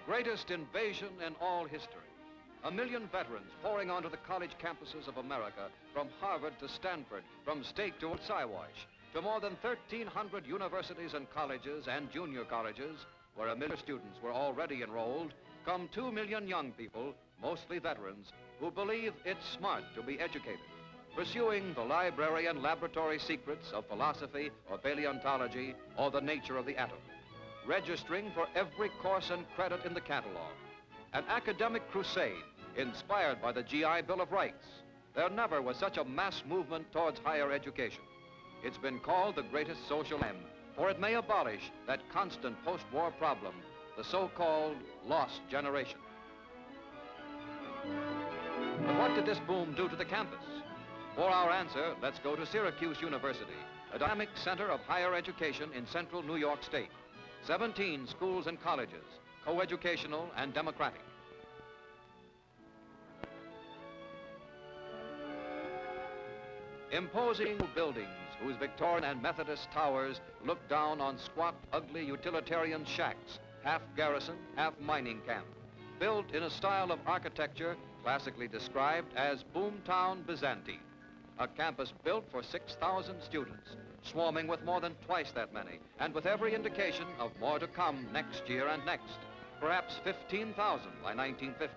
greatest invasion in all history. 1 million veterans pouring onto the college campuses of America, from Harvard to Stanford, from State to Siwash, to more than 1,300 universities and colleges and junior colleges, where 1 million students were already enrolled, come 2 million young people, mostly veterans, who believe it's smart to be educated, pursuing the library and laboratory secrets of philosophy or paleontology or the nature of the atom, registering for every course and credit in the catalog. An academic crusade inspired by the GI Bill of Rights. There never was such a mass movement towards higher education. It's been called the greatest social end, for it may abolish that constant post-war problem, the so-called lost generation. But what did this boom do to the campus? For our answer, let's go to Syracuse University, a dynamic center of higher education in central New York State. 17 schools and colleges, coeducational and democratic. Imposing buildings whose Victorian and Methodist towers look down on squat, ugly utilitarian shacks, half garrison, half mining camp, built in a style of architecture classically described as Boomtown Byzantine, a campus built for 6,000 students, swarming with more than twice that many, and with every indication of more to come next year and next, perhaps 15,000 by 1950.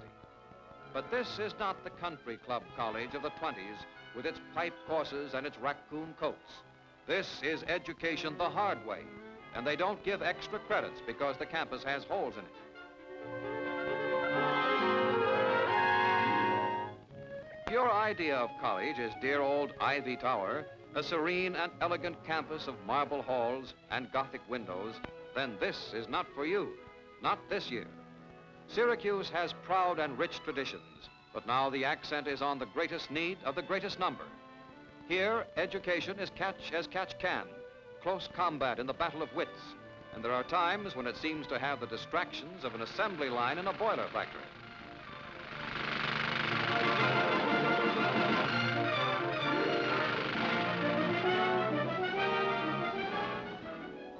But this is not the country club college of the 20s with its pipe courses and its raccoon coats. This is education the hard way, and they don't give extra credits because the campus has holes in it. If your idea of college is dear old Ivy Tower, a serene and elegant campus of marble halls and Gothic windows, then this is not for you, not this year. Syracuse has proud and rich traditions, but now the accent is on the greatest need of the greatest number. Here, education is catch as catch can, close combat in the battle of wits, and there are times when it seems to have the distractions of an assembly line in a boiler factory.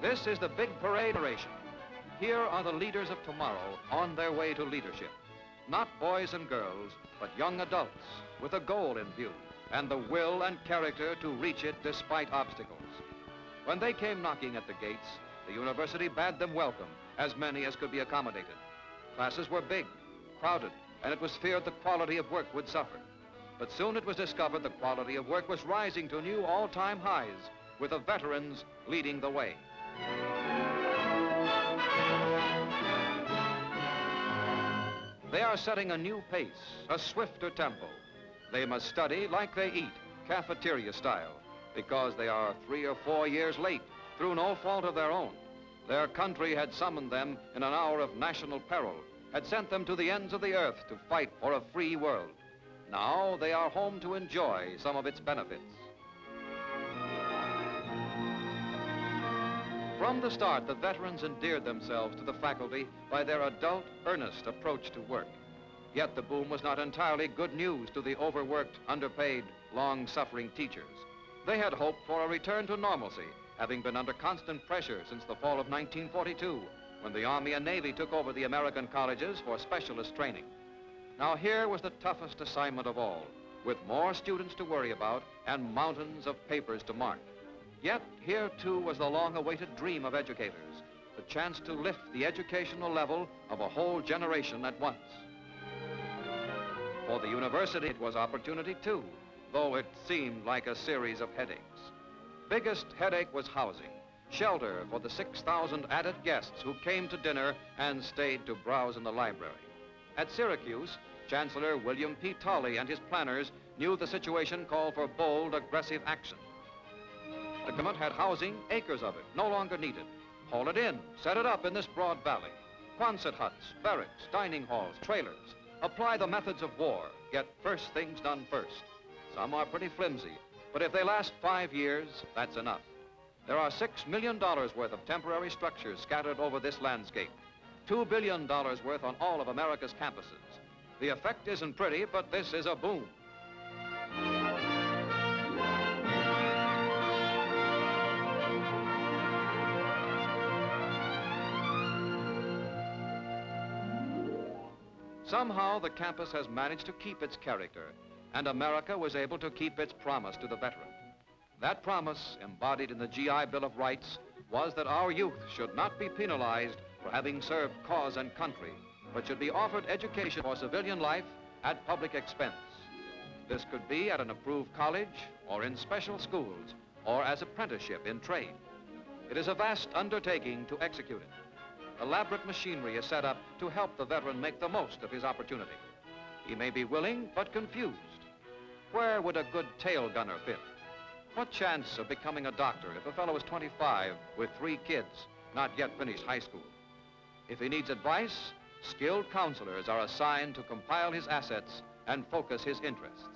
This is the big parade oration. Here are the leaders of tomorrow on their way to leadership. Not boys and girls, but young adults with a goal in view and the will and character to reach it despite obstacles. When they came knocking at the gates, the university bade them welcome, as many as could be accommodated. Classes were big, crowded, and it was feared the quality of work would suffer. But soon it was discovered the quality of work was rising to new all-time highs, with the veterans leading the way. They are setting a new pace, a swifter tempo. They must study like they eat, cafeteria style, because they are 3 or 4 years late, through no fault of their own. Their country had summoned them in an hour of national peril, had sent them to the ends of the earth to fight for a free world. Now they are home to enjoy some of its benefits. From the start, the veterans endeared themselves to the faculty by their adult, earnest approach to work. Yet the boom was not entirely good news to the overworked, underpaid, long-suffering teachers. They had hoped for a return to normalcy, having been under constant pressure since the fall of 1942, when the Army and Navy took over the American colleges for specialist training. Now here was the toughest assignment of all, with more students to worry about and mountains of papers to mark. Yet here too was the long-awaited dream of educators, the chance to lift the educational level of a whole generation at once. For the university, it was opportunity too, though it seemed like a series of headaches. Biggest headache was housing, shelter for the 6,000 added guests who came to dinner and stayed to browse in the library. At Syracuse, Chancellor William P. Tully and his planners knew the situation called for bold, aggressive action. The government had housing, acres of it, no longer needed. Haul it in, set it up in this broad valley. Quonset huts, barracks, dining halls, trailers. Apply the methods of war, get first things done first. Some are pretty flimsy, but if they last 5 years, that's enough. There are $6 million worth of temporary structures scattered over this landscape. $2 billion worth on all of America's campuses. The effect isn't pretty, but this is a boom. Somehow, the campus has managed to keep its character, and America was able to keep its promise to the veteran. That promise, embodied in the GI Bill of Rights, was that our youth should not be penalized for having served cause and country, but should be offered education for civilian life at public expense. This could be at an approved college, or in special schools, or as apprenticeship in trade. It is a vast undertaking to execute it. Elaborate machinery is set up to help the veteran make the most of his opportunity. He may be willing, but confused. Where would a good tail gunner fit? What chance of becoming a doctor if a fellow is 25 with 3 kids, not yet finished high school? If he needs advice, skilled counselors are assigned to compile his assets and focus his interests.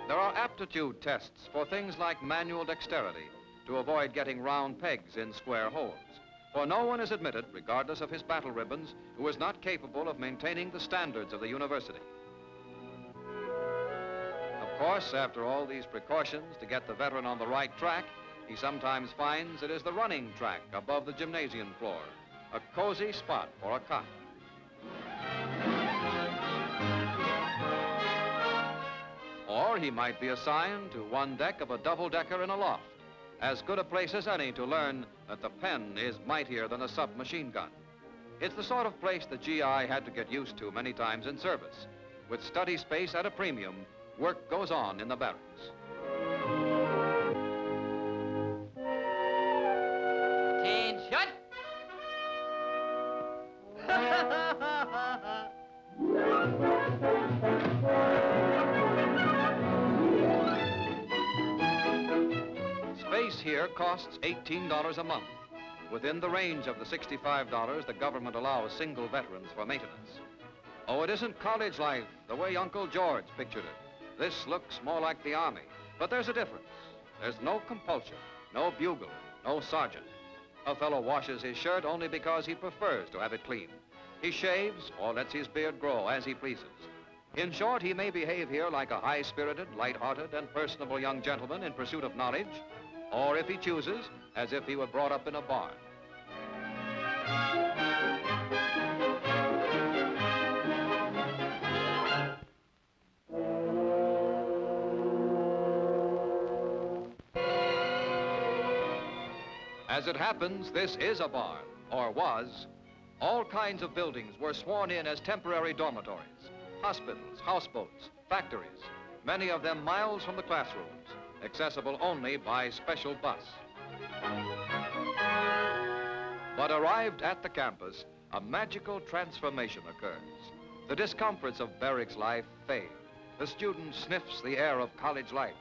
There are aptitude tests for things like manual dexterity to avoid getting round pegs in square holes. For no one is admitted, regardless of his battle ribbons, who is not capable of maintaining the standards of the university. Of course, after all these precautions to get the veteran on the right track, he sometimes finds it is the running track above the gymnasium floor, a cozy spot for a cot. Or he might be assigned to one deck of a double-decker in a loft, as good a place as any to learn that the pen is mightier than a submachine gun. It's the sort of place the GI had to get used to many times in service. With study space at a premium, work goes on in the barracks. Attention! Space here costs $18 a month, within the range of the $65 the government allows single veterans for maintenance. Oh, it isn't college life the way Uncle George pictured it. This looks more like the Army, but there's a difference. There's no compulsion, no bugle, no sergeant. A fellow washes his shirt only because he prefers to have it clean. He shaves or lets his beard grow as he pleases. In short, he may behave here like a high-spirited, light-hearted, and personable young gentleman in pursuit of knowledge, or if he chooses, as if he were brought up in a barn. As it happens, this is a barn, or was. All kinds of buildings were sworn in as temporary dormitories, hospitals, houseboats, factories, many of them miles from the classrooms, accessible only by special bus. But arrived at the campus, a magical transformation occurs. The discomforts of barracks life fade. The student sniffs the air of college life.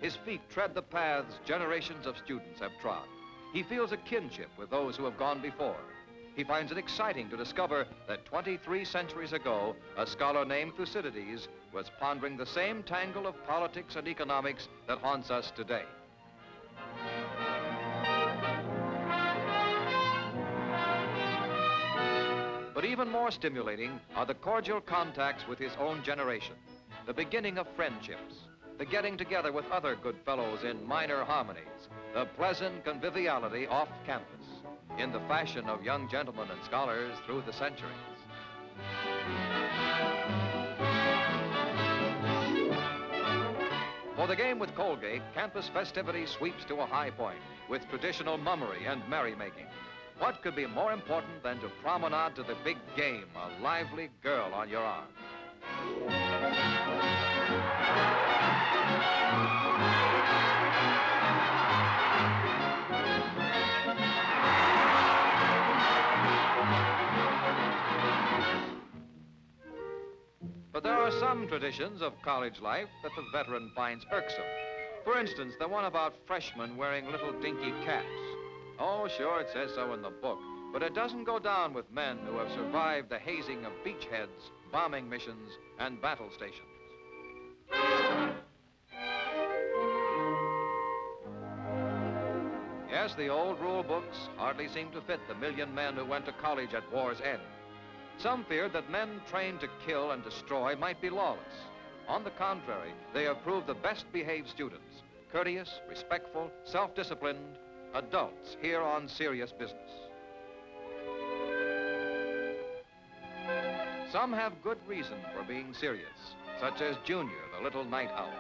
His feet tread the paths generations of students have trod. He feels a kinship with those who have gone before. He finds it exciting to discover that 23 centuries ago, a scholar named Thucydides was pondering the same tangle of politics and economics that haunts us today. But even more stimulating are the cordial contacts with his own generation, the beginning of friendships, the getting together with other good fellows in minor harmonies, the pleasant conviviality off campus, in the fashion of young gentlemen and scholars through the centuries. For the game with Colgate, campus festivity sweeps to a high point with traditional mummery and merrymaking. What could be more important than to promenade to the big game, a lively girl on your arm? But there are some traditions of college life that the veteran finds irksome. For instance, the one about freshmen wearing little dinky caps. Oh, sure, it says so in the book, but it doesn't go down with men who have survived the hazing of beachheads, bombing missions, and battle stations. Yes, the old rule books hardly seem to fit the million men who went to college at war's end. Some feared that men trained to kill and destroy might be lawless. On the contrary, they have proved the best behaved students, courteous, respectful, self-disciplined adults here on serious business. Some have good reason for being serious, such as Junior, the little night owl.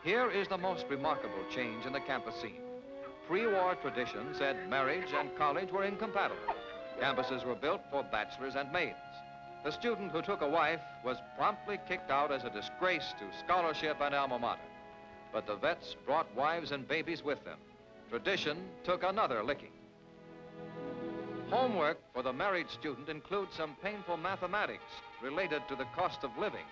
Here is the most remarkable change in the campus scene. Pre-war tradition said marriage and college were incompatible. Campuses were built for bachelors and maids. The student who took a wife was promptly kicked out as a disgrace to scholarship and alma mater. But the vets brought wives and babies with them. Tradition took another licking. Homework for the married student includes some painful mathematics related to the cost of living.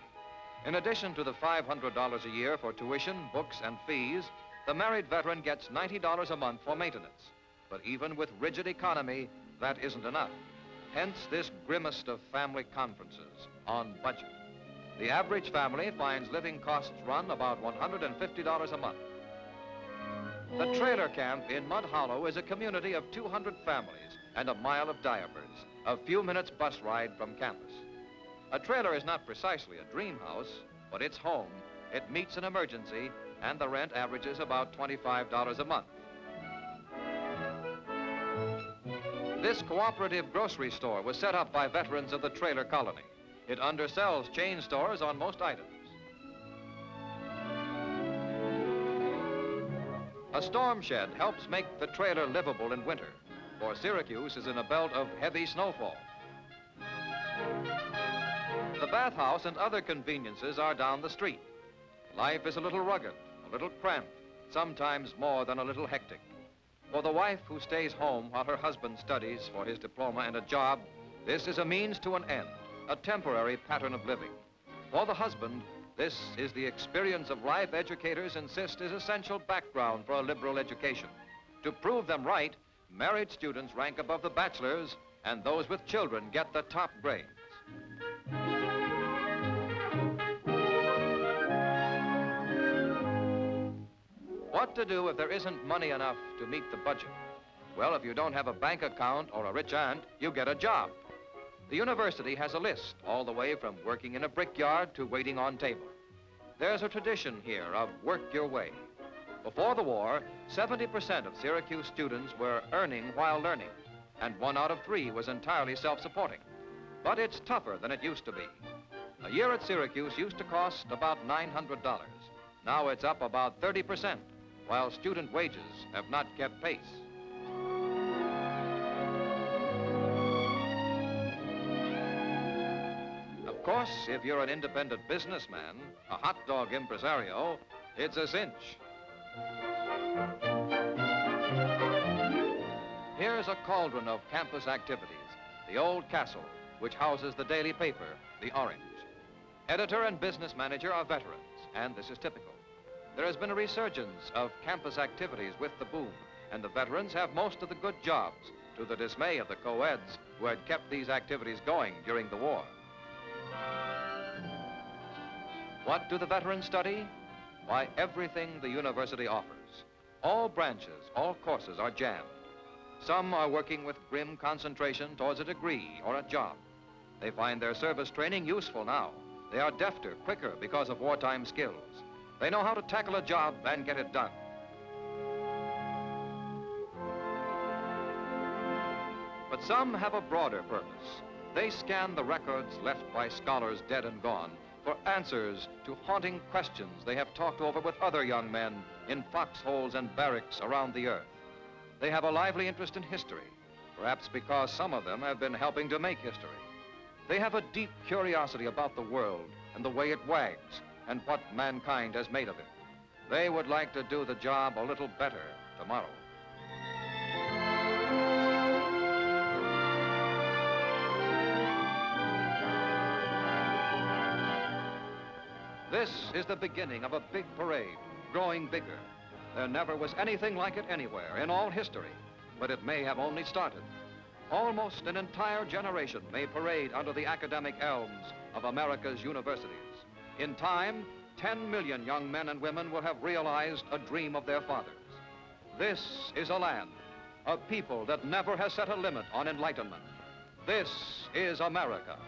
In addition to the $500 a year for tuition, books, and fees, the married veteran gets $90 a month for maintenance. But even with rigid economy, that isn't enough. Hence this grimmest of family conferences on budget. The average family finds living costs run about $150 a month. The trailer camp in Mud Hollow is a community of 200 families and a mile of diapers, a few minutes bus ride from campus. A trailer is not precisely a dream house, but it's home. It meets an emergency, and the rent averages about $25 a month. This cooperative grocery store was set up by veterans of the trailer colony. It undersells chain stores on most items. A storm shed helps make the trailer livable in winter, for Syracuse is in a belt of heavy snowfall. The bathhouse and other conveniences are down the street. Life is a little rugged, a little cramped, sometimes more than a little hectic. For the wife who stays home while her husband studies for his diploma and a job, this is a means to an end, a temporary pattern of living. For the husband, this is the experience of life educators insist is essential background for a liberal education. To prove them right, married students rank above the bachelors, and those with children get the top grades. What to do if there isn't money enough to meet the budget? Well, if you don't have a bank account or a rich aunt, you get a job. The university has a list, all the way from working in a brickyard to waiting on table. There's a tradition here of work your way. Before the war, 70% of Syracuse students were earning while learning, and 1 out of 3 was entirely self-supporting. But it's tougher than it used to be. A year at Syracuse used to cost about $900. Now it's up about 30%, while student wages have not kept pace. Of course, if you're an independent businessman, a hot dog impresario, it's a cinch. Here's a cauldron of campus activities, the old castle, which houses the daily paper, the Orange. Editor and business manager are veterans, and this is typical. There has been a resurgence of campus activities with the boom, and the veterans have most of the good jobs, to the dismay of the co-eds who had kept these activities going during the war. What do the veterans study? Why, everything the university offers. All branches, all courses are jammed. Some are working with grim concentration towards a degree or a job. They find their service training useful now. They are defter, quicker because of wartime skills. They know how to tackle a job and get it done. But some have a broader purpose. They scan the records left by scholars dead and gone for answers to haunting questions they have talked over with other young men in foxholes and barracks around the earth. They have a lively interest in history, perhaps because some of them have been helping to make history. They have a deep curiosity about the world and the way it wags and what mankind has made of it. They would like to do the job a little better tomorrow. This is the beginning of a big parade, growing bigger. There never was anything like it anywhere in all history, but it may have only started. Almost an entire generation may parade under the academic elms of America's universities. In time, 10 million young men and women will have realized a dream of their fathers. This is a land, a people that never has set a limit on enlightenment. This is America.